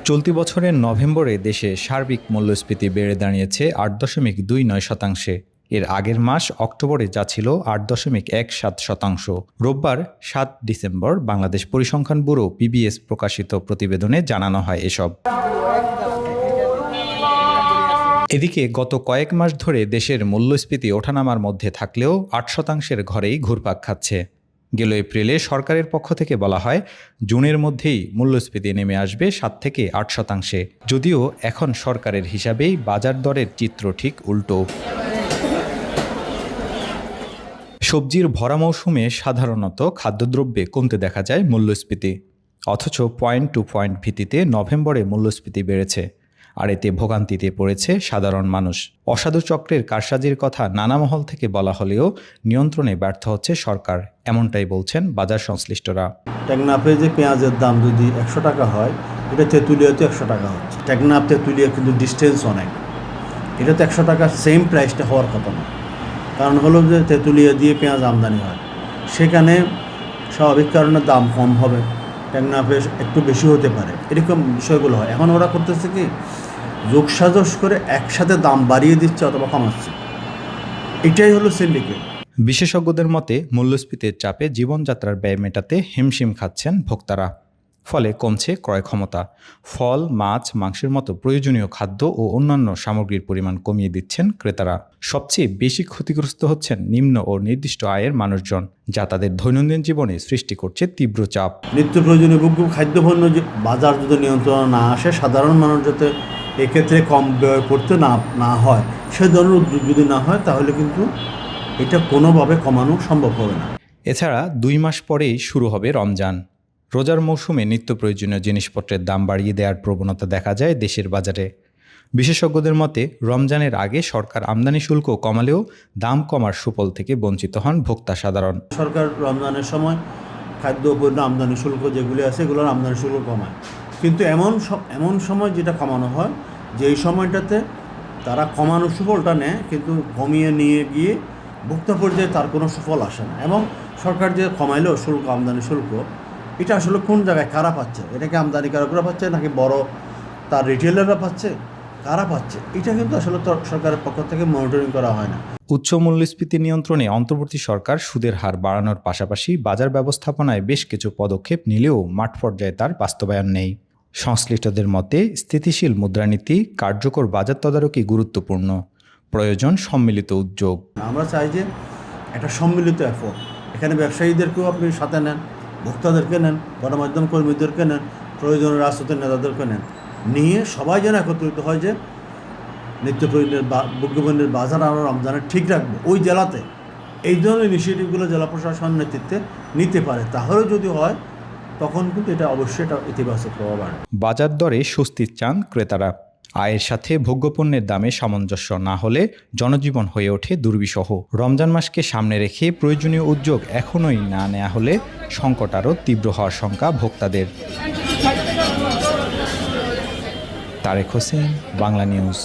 চলতি বছরের নভেম্বরে দেশে সার্বিক মূল্যস্ফীতি বেড়ে দাঁড়িয়েছে ৮.29%। এর আগের মাস অক্টোবরে যা ছিল ৮.17%। রোববার ৭ ডিসেম্বর বাংলাদেশ পরিসংখ্যান ব্যুরো পিবিএস প্রকাশিত প্রতিবেদনে জানানো হয় এসব। এদিকে গত কয়েক মাস ধরে দেশের মূল্যস্ফীতি ওঠানামার মধ্যে থাকলেও ৮%-এর ঘরেই ঘুরপাক খাচ্ছে। গেল এপ্রিলে সরকারের পক্ষ থেকে বলা হয় জুনের মধ্যেই মূল্যস্ফীতি নেমে আসবে ৭-৮%। যদিও এখন সরকারের হিসাবেই বাজার দরের চিত্র ঠিক উল্টো। সবজির ভরা মৌসুমে সাধারণত খাদ্যদ্রব্যে কমতে দেখা যায় মূল্যস্ফীতি, অথচ পয়েন্ট টু পয়েন্ট ভিত্তিতে নভেম্বরে মূল্যস্ফীতি বেড়েছে। আর এতে ভোগান্তিতে পড়েছে সাধারণ মানুষ। অসাধু চক্রের কারসাজির কথা নানা মহল থেকে বলা হলেও নিয়ন্ত্রণে ব্যর্থ হচ্ছে সরকার, এমনটাই বলছেন বাজার সংশ্লিষ্টরা। টেকনাফে যে পেঁয়াজের দাম যদি ১০০ টাকা হয়, এটা তেঁতুলিয়াতে ১০০ টাকা হচ্ছে। টেকনাফ তেঁতুলিয়া কিন্তু ডিস্টেন্স অনেক, এটা তো ১০০ টাকা সেম প্রাইসটা হওয়ার কথা না। কারণ হলো যে তেঁতুলিয়া দিয়ে পেঁয়াজ আমদানি হয়, সেখানে স্বাভাবিক কারণে দাম কম হবে, টেকনাফে একটু বেশি হতে পারে, এরকম বিষয়গুলো হয়। এখন ওরা করতেছে কি, যোগসাজশ করে একসাথে দাম বাড়িয়ে দিচ্ছে অথবা কমাচ্ছে, এটাই হলো সিন্ডিকেট। বিশেষজ্ঞদের মতে মূল্যস্ফীতির চাপে জীবনযাত্রার ব্যয় মেটাতে হিমশিম খাচ্ছেন ভোক্তারা। ফলে কমছে ক্রয় ক্ষমতা। ফল, মাছ, মাংসের মতো প্রয়োজনীয় খাদ্য ও অন্যান্য সামগ্রীর পরিমাণ কমিয়ে দিচ্ছেন ক্রেতারা। সবচেয়ে বেশি ক্ষতিগ্রস্ত হচ্ছেন নিম্ন ও নির্দিষ্ট আয়ের মানুষজন, যা তাদের দৈনন্দিন জীবনে সৃষ্টি করছে তীব্র চাপ। নিত্য প্রয়োজনীয় খাদ্যপণ্য যে বাজার যদি নিয়ন্ত্রণ না আসে, সাধারণ মানুষ যাতে এক্ষেত্রে কম ব্যয় করতে না হয়, সে ধরনের উদ্যোগ যদি না হয়, তাহলে কিন্তু এটা কোনোভাবে কমানো সম্ভব হবে না। এছাড়া ২ মাস পরেই শুরু হবে রমজান। রোজার মৌসুমে নিত্য প্রয়োজনীয় জিনিসপত্রের দাম বাড়িয়ে দেওয়ার প্রবণতা দেখা যায় দেশের বাজারে। বিশেষজ্ঞদের মতে রমজানের আগে সরকার আমদানি শুল্ক কমালেও দাম কমার সুফল থেকে বঞ্চিত হন ভোক্তা সাধারণ। সরকার রমজানের সময় খাদ্যপণ্য আমদানি শুল্ক যেগুলি আছে, এগুলোর আমদানি শুল্ক কমায়, কিন্তু এমন সময় যেটা কমানো হয়, যেই সময়টাতে তারা কমানোর সুফলটা নেয়, কিন্তু কমিয়ে নিয়ে গিয়ে ভোক্তা পর্যায়ে তার কোনো সুফল আসে না। এবং সরকার যে কমাইলো শুল্ক, আমদানি শুল্ক, এটা আসলে কোন জায়গায় কারা পাচ্ছে? এটাকে আমদানিকারকরা পাচ্ছে নাকি বড় তার রিটেলাররা পাচ্ছে? কারা পাচ্ছে? এটা কিন্তু আসলে সরকারের পক্ষ থেকে মনিটরিং করা হয় না। উচ্চ মূল্যস্ফীতি নিয়ন্ত্রণে অন্তর্বর্তী সরকার সুদের হার বাড়ানোর পাশাপাশি বাজার ব্যবস্থাপনায় বেশ কিছু পদক্ষেপ নিলেও মাঠ পর্যায়ে তার বাস্তবায়ন নেই। সংশ্লিষ্টদের মতে স্থিতিশীল মুদ্রানীতি, কার্যকর বাজার তদারকি গুরুত্বপূর্ণ। প্রয়োজন সম্মিলিত উদ্যোগ। আমরা চাই যে একটা সম্মিলিত এফোর্ট, এখানে ব্যবসায়ীদেরকেও আপনি সাথে নেন, ভোক্তাদেরকে নেন, গণমাধ্যম কর্মীদেরকে নেন, প্রয়োজনীয় রাজনৈতিক নেতাদেরকে নেন, নিয়ে সবাই যেন একত্রিত হয় যে নিত্য প্রয়োজনীয় ভোগ্যপণ্যের বাজার আমরা রমজানের ঠিক রাখবো ওই জেলাতে। এই ধরনের ইনিশিয়েটিভগুলো জেলা প্রশাসন নেতৃত্বে নিতে পারে, তাহলে যদি হয় তখন কিন্তু এটা অবশ্যই একটা ইতিবাচক প্রভাব আনবে। বাজার দরে স্বস্তি চান ক্রেতারা। আয়ের সাথে ভোগ্যপণ্যের দামে সামঞ্জস্য না হলে জনজীবন হয়ে ওঠে দুর্বিষহ। রমজান মাসকে সামনে রেখে প্রয়োজনীয় উদ্যোগ এখনই না নেওয়া হলে সংকট আরও তীব্র হওয়ার শঙ্কা ভোক্তাদের। তারেক হোসেন, বাংলা নিউজ।